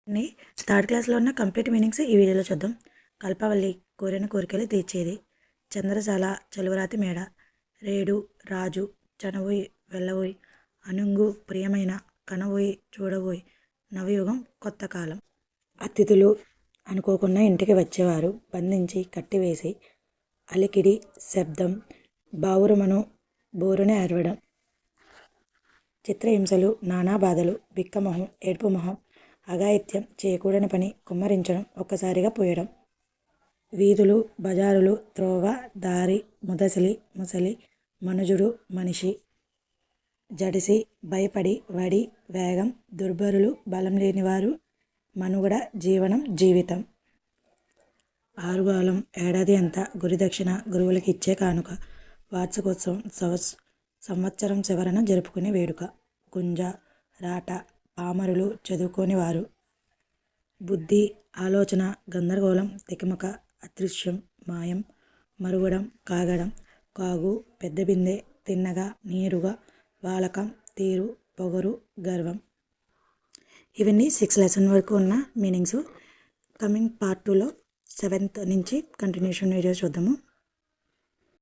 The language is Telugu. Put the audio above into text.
ని థర్డ్ క్లాస్లో ఉన్న కంప్లీట్ మీనింగ్స్ ఈ వీడియోలో చూద్దాం. కల్పవల్లి కోరిన కోరికలు తీర్చేది. చంద్రశాల చలువరాతి మేడ. రేడు రాజు చనవోయి వెళ్ళవోయి. అనుంగు ప్రియమైన కనవోయి చూడవోయి. నవయుగం కొత్త కాలం. అతిథులు అనుకోకుండా ఇంటికి వచ్చేవారు బంధించి కట్టివేసి. అలికిడి శబ్దం బావురమను బోరుని అరవడం. చిత్రహింసలు నానా బాధలు బిక్కమొహం ఏడుపు మొహం అఘాయిత్యం చేయకూడని పని కుమ్మరించడం ఒక్కసారిగా పోయడం. వీధులు బజారులు త్రోవ దారి ముదసిలి ముసలి మనుజుడు మనిషి. జడిసి భయపడి వడి వేగం దుర్భరులు బలం లేనివారు మనుగడ జీవనం జీవితం. ఆరుగాలం ఏడాది అంతా గురుదక్షిణ గురువులకి ఇచ్చే కానుక. వార్షికోత్సవం సంవత్సరం చివరన జరుపుకునే వేడుక. గుంజ రాట పామరులు చదువుకోని వారు. బుద్ధి ఆలోచన గందరగోళం తికమక అదృశ్యం మాయం మరుగడం కాగడం. కాగు పెద్ద బిందె తిన్నగా నీరుగా వాలకం తీరు పొగరు గర్వం. ఇవన్నీ 6 లెసన్ వరకు ఉన్న మీనింగ్స్. కమింగ్ పార్ట్ 2లో 7th నుంచి కంటిన్యూషన్ వీడియోస్ చూద్దాము.